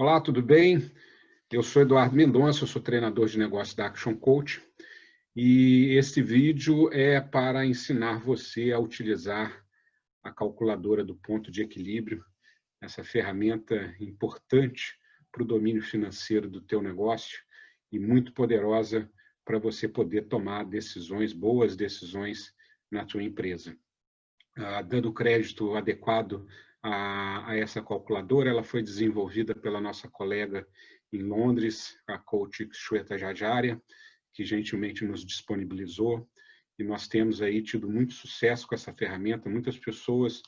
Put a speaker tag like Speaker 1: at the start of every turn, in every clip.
Speaker 1: Olá, tudo bem? Eu sou Eduardo Mendonça, eu sou treinador de negócios da Action Coach e este vídeo é para ensinar você a utilizar a calculadora do ponto de equilíbrio, essa ferramenta importante para o domínio financeiro do teu negócio e muito poderosa para você poder tomar decisões, boas decisões na tua empresa. Dando crédito adequado a essa calculadora, ela foi desenvolvida pela nossa colega em Londres, a coach Shweta Jajaria, que gentilmente nos disponibilizou, e nós temos aí tido muito sucesso com essa ferramenta, muitas pessoas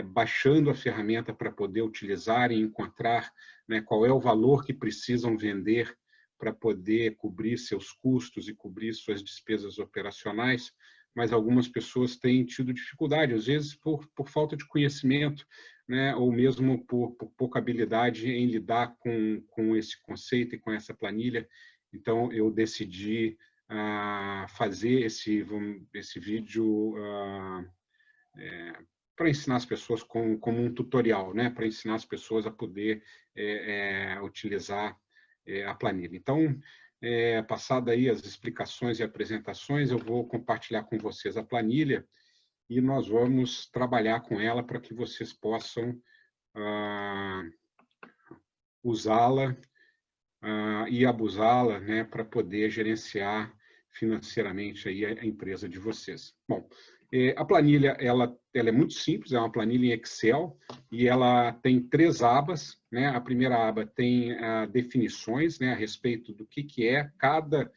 Speaker 1: baixando a ferramenta para poder utilizar e encontrar, né, qual é o valor que precisam vender para poder cobrir seus custos e cobrir suas despesas operacionais, mas algumas pessoas têm tido dificuldade, às vezes por falta de conhecimento, né, ou mesmo por pouca habilidade em lidar com esse conceito e com essa planilha. Então, eu decidi fazer esse vídeo para ensinar as pessoas como um tutorial, né, para ensinar as pessoas a poder utilizar a planilha. Então, passada aí as explicações e apresentações, eu vou compartilhar com vocês a planilha e nós vamos trabalhar com ela para que vocês possam usá-la e abusá-la, né, para poder gerenciar financeiramente aí a empresa de vocês. Bom, a planilha ela é muito simples, é uma planilha em Excel e ela tem 3 abas, né? A primeira aba tem definições, né, a respeito do que é cada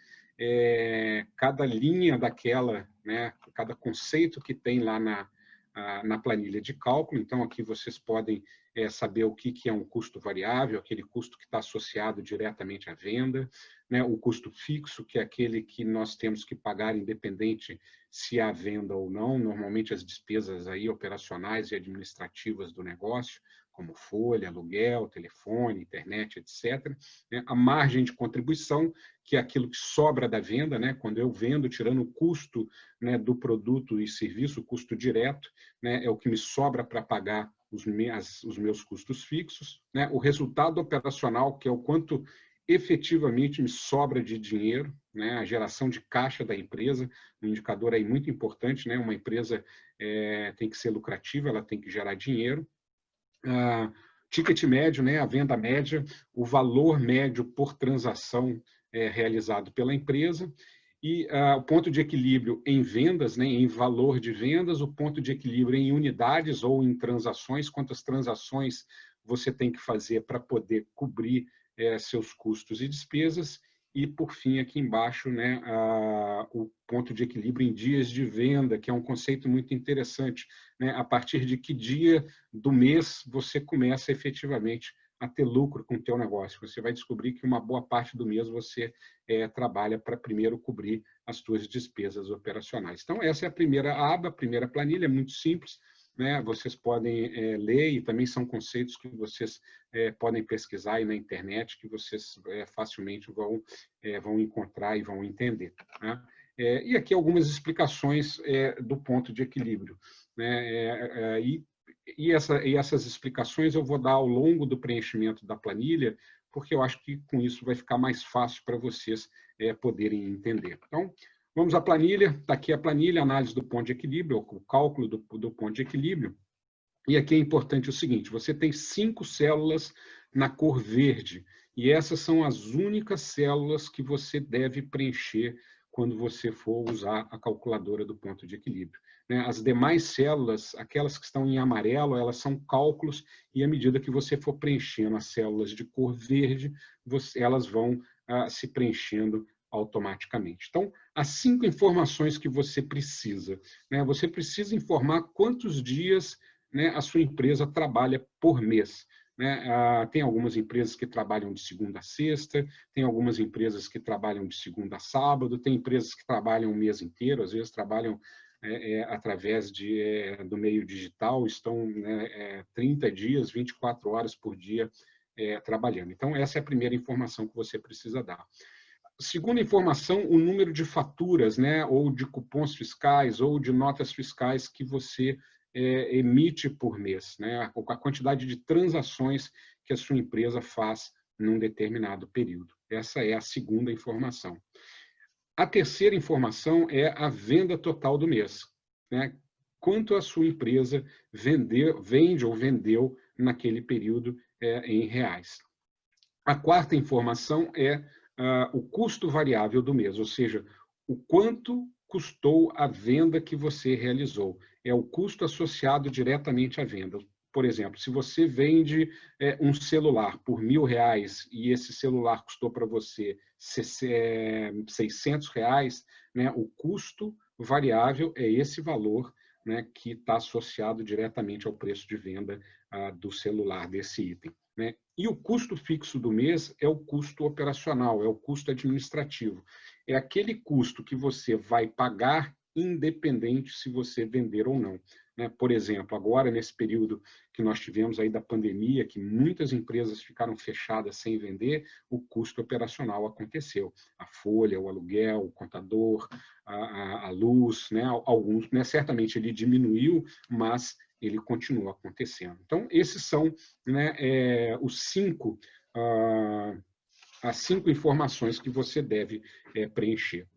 Speaker 1: linha daquela, né, cada conceito que tem lá na planilha de cálculo. Então, aqui vocês podem saber o que é um custo variável, aquele custo que está associado diretamente à venda, né? O custo fixo, que é aquele que nós temos que pagar independente se há venda ou não, normalmente as despesas aí operacionais e administrativas do negócio, como folha, aluguel, telefone, internet, etc. A margem de contribuição, que é aquilo que sobra da venda, né? Quando eu vendo, tirando o custo, né, do produto e serviço, o custo direto, né, é o que me sobra para pagar os meus custos fixos, né? O resultado operacional, que é o quanto efetivamente me sobra de dinheiro, né? A geração de caixa da empresa, um indicador aí muito importante, né? Uma empresa tem que ser lucrativa, ela tem que gerar dinheiro. Ticket médio, né? A venda média, o valor médio por transação realizado pela empresa, e o ponto de equilíbrio em vendas, né, em valor de vendas, o ponto de equilíbrio em unidades ou em transações, quantas transações você tem que fazer para poder cobrir seus custos e despesas, e, por fim, aqui embaixo, né, o ponto de equilíbrio em dias de venda, que é um conceito muito interessante, né, a partir de que dia do mês você começa efetivamente a ter lucro com o teu negócio. Você vai descobrir que uma boa parte do mês você trabalha para primeiro cobrir as suas despesas operacionais. Então, essa é a primeira aba, a primeira planilha, é muito simples, né? Vocês podem ler, e também são conceitos que vocês podem pesquisar aí na internet, que vocês facilmente vão encontrar e vão entender, né? E aqui algumas explicações do ponto de equilíbrio, né? E essas explicações eu vou dar ao longo do preenchimento da planilha, porque eu acho que com isso vai ficar mais fácil para vocês poderem entender. Então, vamos à planilha. Está aqui a planilha, análise do ponto de equilíbrio, o cálculo do ponto de equilíbrio. E aqui é importante o seguinte, você tem 5 células na cor verde, e essas são as únicas células que você deve preencher quando você for usar a calculadora do ponto de equilíbrio. As demais células, aquelas que estão em amarelo, elas são cálculos, e à medida que você for preenchendo as células de cor verde, elas vão se preenchendo automaticamente. Então, as 5 informações que você precisa. Você precisa informar quantos dias, né, a sua empresa trabalha por mês. Tem algumas empresas que trabalham de segunda a sexta, tem algumas empresas que trabalham de segunda a sábado, tem empresas que trabalham o mês inteiro, às vezes trabalham através do meio digital, estão 30 dias, 24 horas por dia trabalhando. Então, essa é a primeira informação que você precisa dar. Segunda informação, o número de faturas, né, ou de cupons fiscais, ou de notas fiscais que você emite por mês, né? A quantidade de transações que a sua empresa faz num determinado período. Essa é a segunda informação. A terceira informação é a venda total do mês, né? Quanto a sua empresa vende ou vendeu naquele período em reais. A quarta informação é o custo variável do mês, ou seja, o quanto custou a venda que você realizou. É o custo associado diretamente à venda. Por exemplo, se você vende um celular por R$1.000 e esse celular custou para você R$600, né, o custo variável é esse valor, né, que está associado diretamente ao preço de venda do celular, desse item. Né? E o custo fixo do mês é o custo operacional, é o custo administrativo. É aquele custo que você vai pagar independente se você vender ou não. Né? Por exemplo, agora nesse período que nós tivemos aí da pandemia, que muitas empresas ficaram fechadas sem vender, o custo operacional aconteceu. A folha, o aluguel, o contador, a luz, né? Alguns, né? Certamente ele diminuiu, mas ele continua acontecendo. Então, esses são, né, as 5 informações que você deve preencher.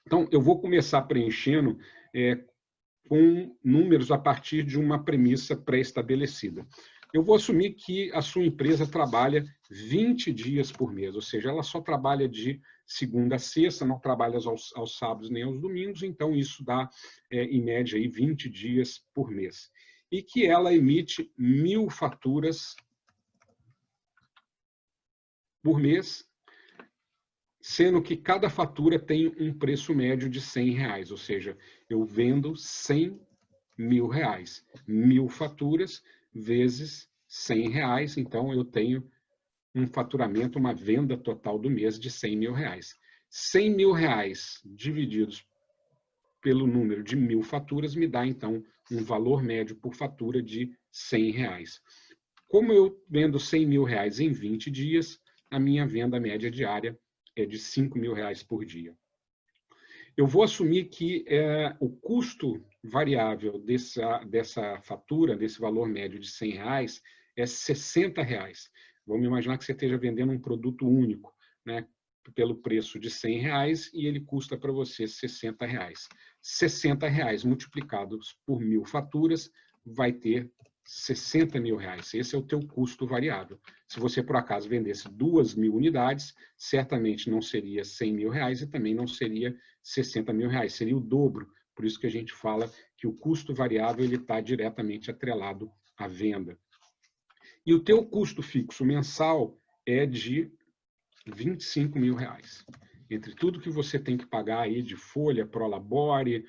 Speaker 1: Então, eu vou começar preenchendo com números a partir de uma premissa pré-estabelecida. Eu vou assumir que a sua empresa trabalha 20 dias por mês, ou seja, ela só trabalha de segunda a sexta, não trabalha aos sábados nem aos domingos, então isso dá, em média, aí, 20 dias por mês. E que ela emite 1.000 faturas por mês, sendo que cada fatura tem um preço médio de R$100, ou seja, eu vendo R$100.000. 1.000 faturas vezes R$100, então eu tenho um faturamento, uma venda total do mês de R$100.000. R$100.000 divididos pelo número de 1.000 faturas me dá, então, um valor médio por fatura de R$100. Como eu vendo R$100.000 em 20 dias, a minha venda média diária é de R$5.000 por dia. Eu vou assumir que o custo variável dessa fatura, desse valor médio de R$100, é R$60. Vamos imaginar que você esteja vendendo um produto único, né, pelo preço de R$100 e ele custa para você R$60. R$60 multiplicados por 1.000 faturas vai ter R$60.000. Esse é o teu custo variável. Se você, por acaso, vendesse 2.000 unidades, certamente não seria R$100.000 e também não seria R$60.000, seria o dobro. Por isso que a gente fala que o custo variável está diretamente atrelado à venda. E o teu custo fixo mensal é de R$25.000. Entre tudo que você tem que pagar aí de folha, prolabore,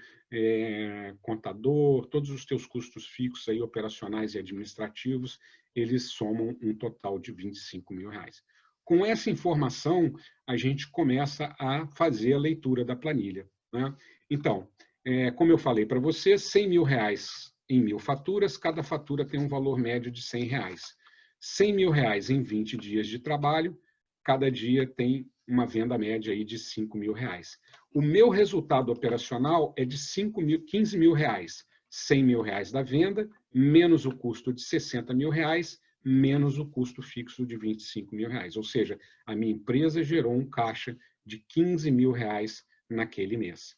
Speaker 1: contador, todos os teus custos fixos aí, operacionais e administrativos, eles somam um total de R$25.000. Com essa informação, a gente começa a fazer a leitura da planilha. Né? Então, como eu falei para você, R$100.000 em 1.000 faturas, cada fatura tem um valor médio de R$100. R$100.000 em 20 dias de trabalho, cada dia tem uma venda média aí de R$5.000. O meu resultado operacional é de R$15.000. R$100.000 da venda, menos o custo de R$60.000, menos o custo fixo de R$25.000. Ou seja, a minha empresa gerou um caixa de R$15.000 naquele mês.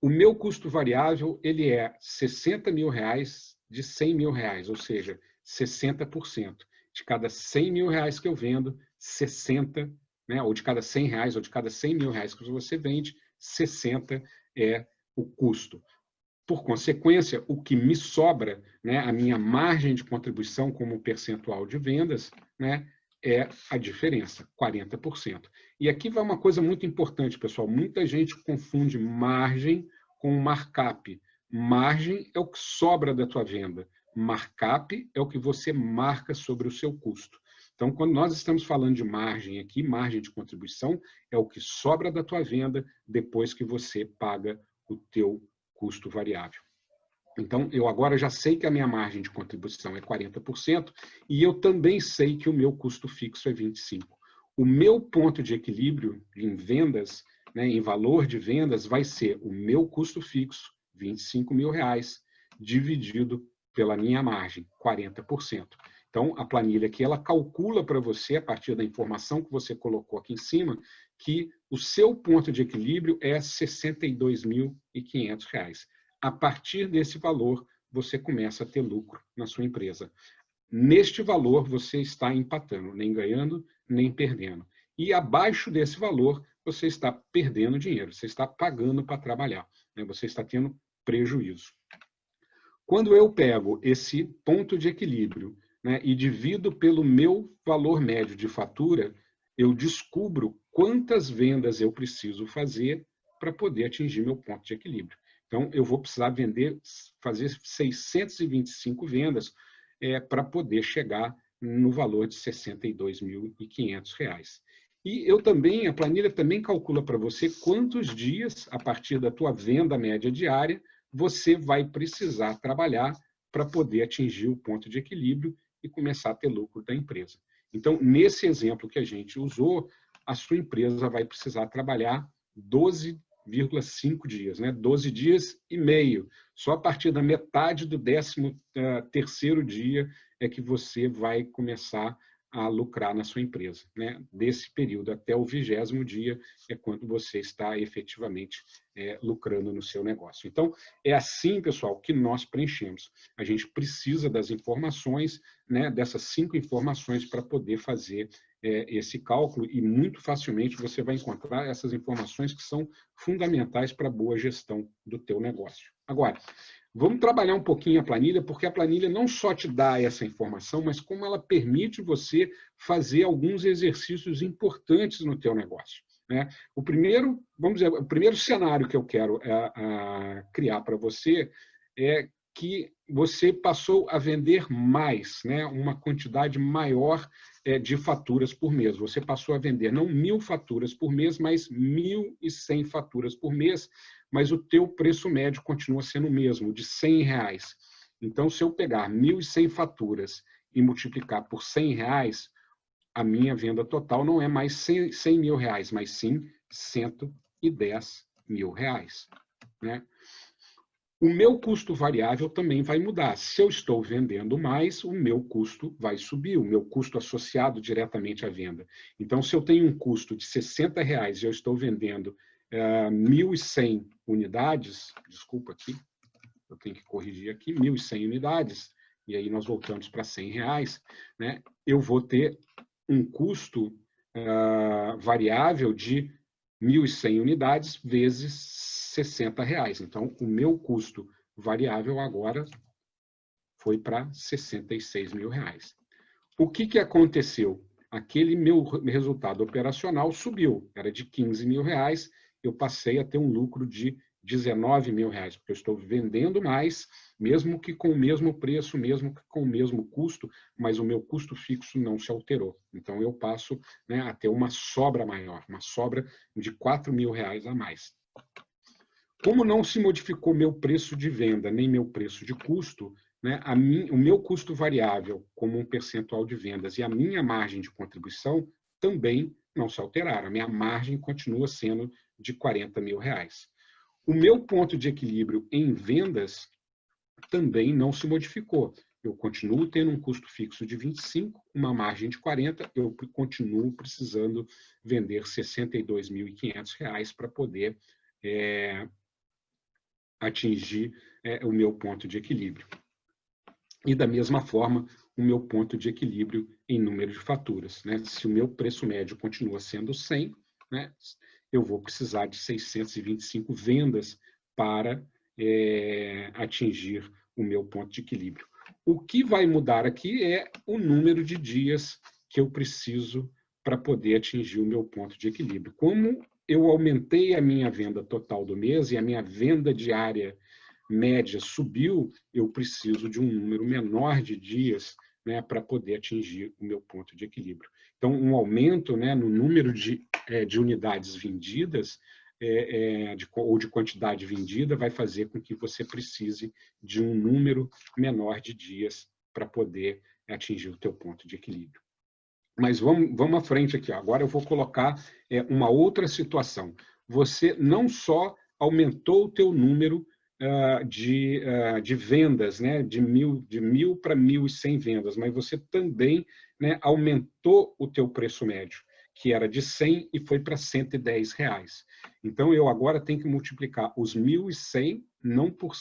Speaker 1: O meu custo variável ele é R$60.000 de R$100.000, ou seja, 60%. De cada R$100.000 que eu vendo, 60, né, ou de cada R$100, ou de cada R$100.000 que você vende, 60 é o custo. Por consequência, o que me sobra, né, a minha margem de contribuição como percentual de vendas, né, é a diferença, 40%. E aqui vai uma coisa muito importante, pessoal. Muita gente confunde margem com markup. Margem é o que sobra da tua venda. Markup é o que você marca sobre o seu custo. Então, quando nós estamos falando de margem aqui, margem de contribuição, é o que sobra da tua venda depois que você paga o teu custo variável. Então, eu agora já sei que a minha margem de contribuição é 40% e eu também sei que o meu custo fixo é 25%. O meu ponto de equilíbrio em vendas, né, em valor de vendas, vai ser o meu custo fixo, R$25.000, dividido pela minha margem, 40%. Então, a planilha aqui, ela calcula para você, a partir da informação que você colocou aqui em cima, que o seu ponto de equilíbrio é R$ 62.500. A partir desse valor, você começa a ter lucro na sua empresa. Neste valor, você está empatando, nem ganhando, nem perdendo. E abaixo desse valor, você está perdendo dinheiro, você está pagando para trabalhar, né? Você está tendo prejuízo. Quando eu pego esse ponto de equilíbrio, né, e divido pelo meu valor médio de fatura, eu descubro quantas vendas eu preciso fazer para poder atingir meu ponto de equilíbrio. Então, eu vou precisar fazer 625 vendas para poder chegar no valor de R$ 62.500. E a planilha também calcula para você quantos dias, a partir da tua venda média diária, você vai precisar trabalhar para poder atingir o ponto de equilíbrio e começar a ter lucro da empresa. Então, nesse exemplo que a gente usou, a sua empresa vai precisar trabalhar 12,5 dias, né? 12 dias e meio. Só a partir da metade do 13º dia é que você vai começar a lucrar na sua empresa, né? Desse período até o 20º dia é quando você está efetivamente lucrando no seu negócio. Então, é assim, pessoal, que nós preenchemos. A gente precisa das informações, né, dessas 5 informações para poder fazer esse cálculo, e muito facilmente você vai encontrar essas informações que são fundamentais para a boa gestão do teu negócio. Agora, vamos trabalhar um pouquinho a planilha, porque a planilha não só te dá essa informação, mas como ela permite você fazer alguns exercícios importantes no teu negócio, né? O primeiro cenário que eu quero criar para você é que você passou a vender mais, né? Uma quantidade maior de faturas por mês. Você passou a vender não 1.000 faturas por mês, mas 1.100 faturas por mês, mas o teu preço médio continua sendo o mesmo, de R$ 100. Então, se eu pegar 1.100 faturas e multiplicar por R$ 100, a minha venda total não é mais 100 mil reais, mas sim 110 mil reais, né? O meu custo variável também vai mudar. Se eu estou vendendo mais, o meu custo vai subir, o meu custo associado diretamente à venda. Então, se eu tenho um custo de R$ 60 e eu estou vendendo 1.100 unidades, desculpa aqui, eu tenho que corrigir aqui, 1.100 unidades, e aí nós voltamos para R$ 100, né? Eu vou ter um custo variável de 1.100 unidades vezes R$ 60. Então, o meu custo variável agora foi para R$ 66 mil. O que aconteceu? Aquele meu resultado operacional subiu, era de 15 mil reais, eu passei a ter um lucro de 19 mil reais, porque eu estou vendendo mais, mesmo que com o mesmo preço, mesmo que com o mesmo custo, mas o meu custo fixo não se alterou. Então, eu passo, né, a ter uma sobra maior, uma sobra de 4 mil reais a mais. Como não se modificou meu preço de venda, nem meu preço de custo, né, o meu custo variável como um percentual de vendas e a minha margem de contribuição também não se alteraram. A minha margem continua sendo de 40 mil reais. O meu ponto de equilíbrio em vendas também não se modificou. Eu continuo tendo um custo fixo de 25, uma margem de 40, eu continuo precisando vender R$ 62.500 para poder atingir o meu ponto de equilíbrio. E da mesma forma, o meu ponto de equilíbrio em número de faturas, né? Se o meu preço médio continua sendo 100, né, eu vou precisar de 625 vendas para atingir o meu ponto de equilíbrio. O que vai mudar aqui é o número de dias que eu preciso para poder atingir o meu ponto de equilíbrio. Como eu aumentei a minha venda total do mês e a minha venda diária média subiu, eu preciso de um número menor de dias, né, para poder atingir o meu ponto de equilíbrio. Então, um aumento, né, no número de unidades vendidas ou de quantidade vendida vai fazer com que você precise de um número menor de dias para poder atingir o teu ponto de equilíbrio. Mas vamos à frente aqui. Ó. Agora eu vou colocar uma outra situação. Você não só aumentou o teu número de vendas, né, de 1.000 para 1.100 vendas, mas você também, né, aumentou o teu preço médio, que era de 100 e foi para R$110. Então, eu agora tenho que multiplicar os 1.100, não por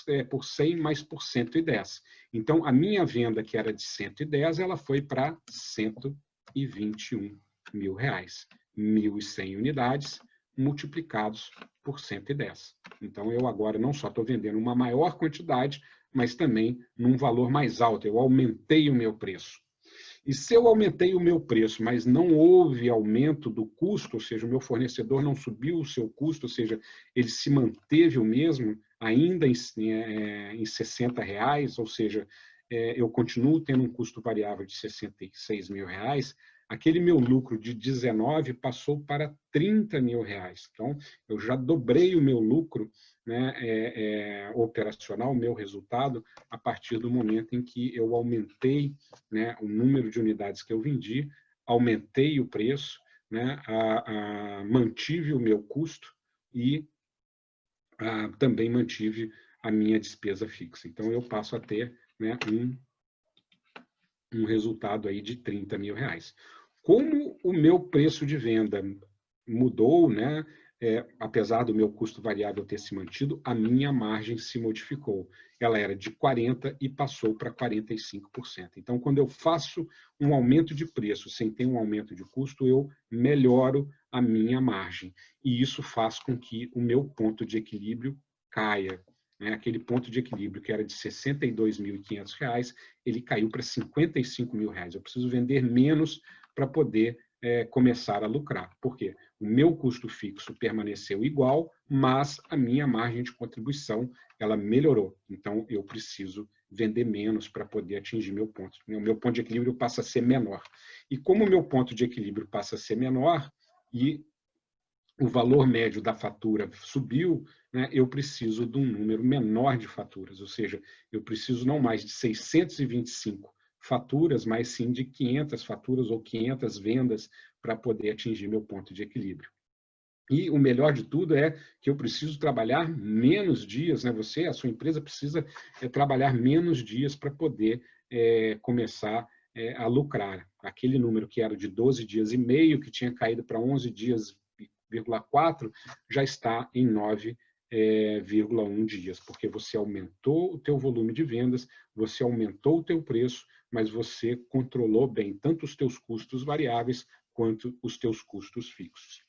Speaker 1: 100, mas por 110. Então, a minha venda, que era de 110, ela foi para R$121 mil. 1.100 unidades multiplicados por 110. Então, eu agora não só estou vendendo uma maior quantidade, mas também num valor mais alto. Eu aumentei o meu preço. E se eu aumentei o meu preço, mas não houve aumento do custo, ou seja, o meu fornecedor não subiu o seu custo, ou seja, ele se manteve o mesmo, ainda em R$60, ou seja, eu continuo tendo um custo variável de R$66 mil, aquele meu lucro de 19 passou para R$30 mil. Então, eu já dobrei o meu lucro, né, operacional, o meu resultado, a partir do momento em que eu aumentei, né, o número de unidades que eu vendi, aumentei o preço, né, mantive o meu custo e também mantive a minha despesa fixa. Então, eu passo a ter, né, um resultado aí de R$30 mil. Como o meu preço de venda mudou, né, apesar do meu custo variável ter se mantido, a minha margem se modificou. Ela era de 40% e passou para 45%. Então, quando eu faço um aumento de preço sem ter um aumento de custo, eu melhoro a minha margem. E isso faz com que o meu ponto de equilíbrio caia. Aquele ponto de equilíbrio que era de R$62.500, ele caiu para R$55 mil. Eu preciso vender menos para poder começar a lucrar. Por quê? O meu custo fixo permaneceu igual, mas a minha margem de contribuição ela melhorou. Então, eu preciso vender menos para poder atingir meu ponto. O meu ponto de equilíbrio passa a ser menor. E como o meu ponto de equilíbrio passa a ser menor e o valor médio da fatura subiu, né, eu preciso de um número menor de faturas, ou seja, eu preciso não mais de 625 faturas, mas sim de 500 faturas ou 500 vendas para poder atingir meu ponto de equilíbrio. E o melhor de tudo é que eu preciso trabalhar menos dias, né? Você, a sua empresa precisa trabalhar menos dias para poder começar a lucrar. Aquele número que era de 12 dias e meio, que tinha caído para 11 dias 9,4, já está em 9,1 dias, porque você aumentou o teu volume de vendas, você aumentou o teu preço, mas você controlou bem tanto os teus custos variáveis quanto os teus custos fixos.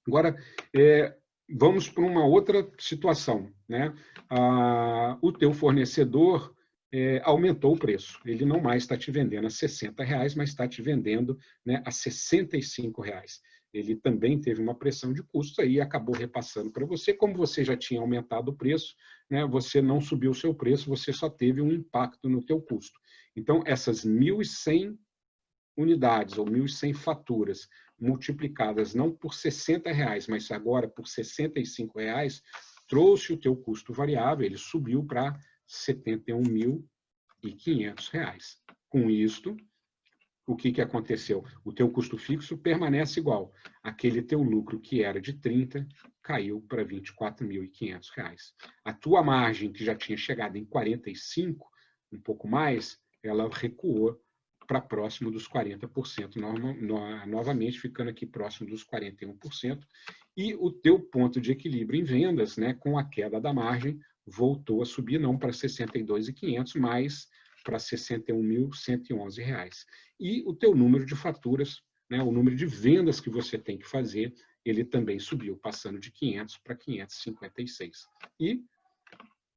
Speaker 1: Agora, vamos para uma outra situação, né? O teu fornecedor aumentou o preço. Ele não mais está te vendendo a R$60, mas está te vendendo, né, a R$65. Ele também teve uma pressão de custos aí e acabou repassando para você. Como você já tinha aumentado o preço, né, você não subiu o seu preço, você só teve um impacto no teu custo. Então, essas 1.100 unidades ou 1.100 faturas multiplicadas não por R$60, mas agora por R$65, trouxe o teu custo variável, ele subiu para R$71.500. Com isto, o que aconteceu? O teu custo fixo permanece igual. Aquele teu lucro que era de 30 caiu para R$24.500. A tua margem, que já tinha chegado em 45, um pouco mais, ela recuou para próximo dos 40%, novamente ficando aqui próximo dos 41%. E o teu ponto de equilíbrio em vendas, né, com a queda da margem, voltou a subir, não para R$62.500, mas para R$61.111. E o teu número de faturas, né, o número de vendas que você tem que fazer, ele também subiu, passando de 500 para 556. E,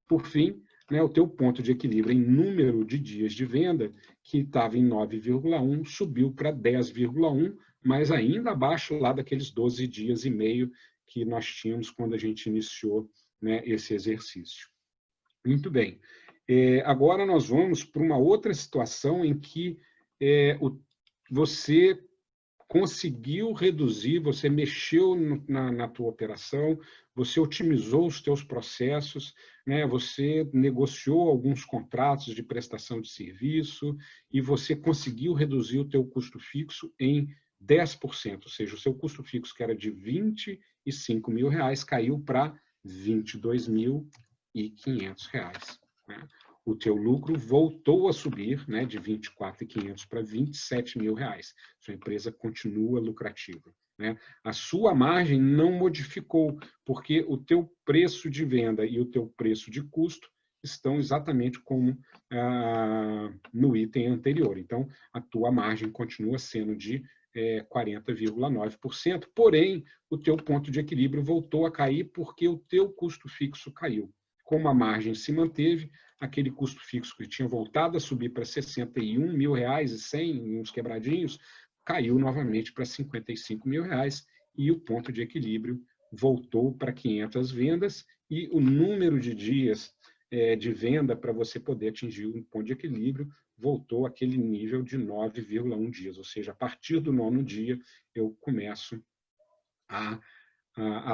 Speaker 1: por fim, né, o teu ponto de equilíbrio em número de dias de venda, que estava em 9,1, subiu para 10,1, mas ainda abaixo lá daqueles 12 dias e meio que nós tínhamos quando a gente iniciou, né, esse exercício. Muito bem. Agora nós vamos para uma outra situação em que você conseguiu reduzir, você mexeu na tua operação, você otimizou os teus processos, né? Você negociou alguns contratos de prestação de serviço e você conseguiu reduzir o teu custo fixo em 10%, ou seja, o seu custo fixo, que era de R$25 mil, caiu para R$22.500. R$ 24.500, né? O teu lucro voltou a subir, né, de 24.500 para R$ 27.000. Sua empresa continua lucrativa, né? A sua margem não modificou, porque o teu preço de venda e o teu preço de custo estão exatamente como no item anterior. Então, a tua margem continua sendo de 40,9%, porém, o teu ponto de equilíbrio voltou a cair porque o teu custo fixo caiu. Como a margem se manteve, aquele custo fixo que tinha voltado a subir para R$ 61.100, uns quebradinhos, caiu novamente para R$ 55.000 e o ponto de equilíbrio voltou para 500 vendas e o número de dias de venda para você poder atingir um ponto de equilíbrio voltou àquele nível de 9,1 dias, ou seja, a partir do 9º dia eu começo a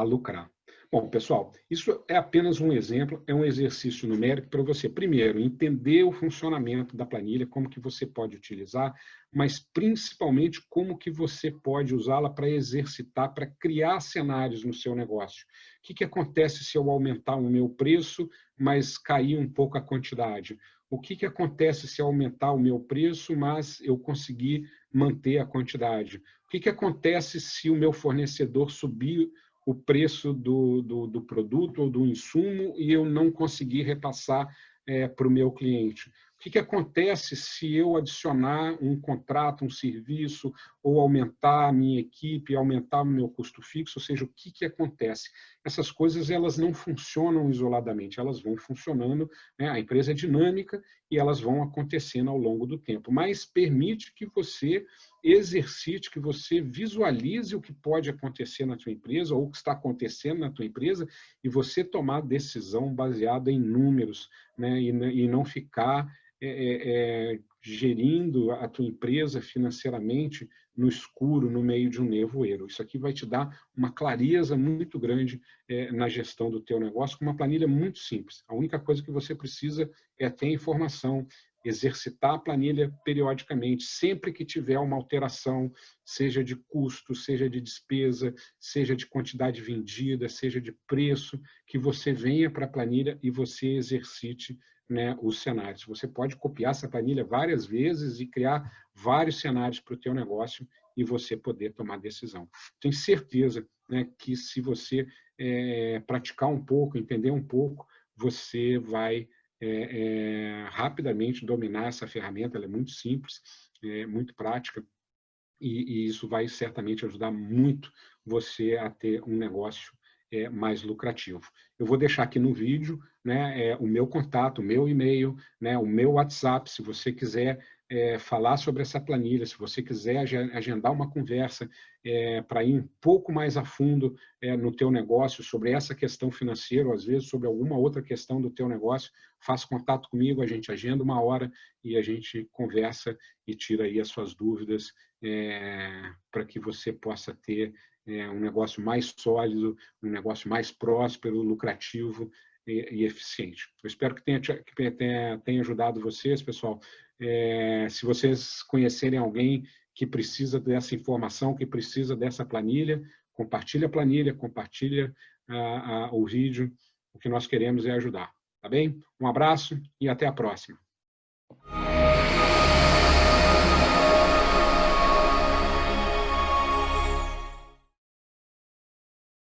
Speaker 1: lucrar. Bom, pessoal, isso é apenas um exemplo, é um exercício numérico para você, primeiro, entender o funcionamento da planilha, como que você pode utilizar, mas principalmente como que você pode usá-la para exercitar, para criar cenários no seu negócio. O que acontece se eu aumentar o meu preço, mas cair um pouco a quantidade? O que acontece se eu aumentar o meu preço, mas eu conseguir manter a quantidade? O que acontece se o meu fornecedor subir o preço do produto ou do insumo e eu não conseguir repassar para o meu cliente? O que acontece se eu adicionar um contrato, um serviço, ou aumentar a minha equipe, aumentar o meu custo fixo? Ou seja, o que acontece? Essas coisas elas não funcionam isoladamente, elas vão funcionando, né? A empresa é dinâmica e elas vão acontecendo ao longo do tempo, mas permite que você exercite, que você visualize o que pode acontecer na tua empresa ou o que está acontecendo na tua empresa e você tomar decisão baseada em números, né? E não ficar gerindo a tua empresa financeiramente no escuro, no meio de um nevoeiro. Isso aqui vai te dar uma clareza muito grande na gestão do teu negócio, com uma planilha muito simples. A única coisa que você precisa é ter informação, exercitar a planilha periodicamente, sempre que tiver uma alteração, seja de custo, seja de despesa, seja de quantidade vendida, seja de preço, que você venha para a planilha e você exercite, né, os cenários. Você pode copiar essa planilha várias vezes e criar vários cenários para o teu negócio e você poder tomar decisão. Tenho certeza, né, que se você praticar um pouco, entender um pouco, você vai rapidamente dominar essa ferramenta. Ela é muito simples, muito prática, e isso vai certamente ajudar muito você a ter um negócio mais lucrativo. Eu vou deixar aqui no vídeo, né, o meu contato, o meu e-mail, né, o meu WhatsApp, se você quiser falar sobre essa planilha, se você quiser agendar uma conversa para ir um pouco mais a fundo no teu negócio, sobre essa questão financeira, ou às vezes sobre alguma outra questão do teu negócio, faça contato comigo, a gente agenda uma hora e a gente conversa e tira aí as suas dúvidas para que você possa ter um negócio mais sólido, um negócio mais próspero, lucrativo e eficiente. Eu espero que tenha ajudado vocês, pessoal. Se vocês conhecerem alguém que precisa dessa informação, que precisa dessa planilha, compartilha a planilha, compartilha o vídeo. O que nós queremos é ajudar. Tá bem? Um abraço e até a próxima.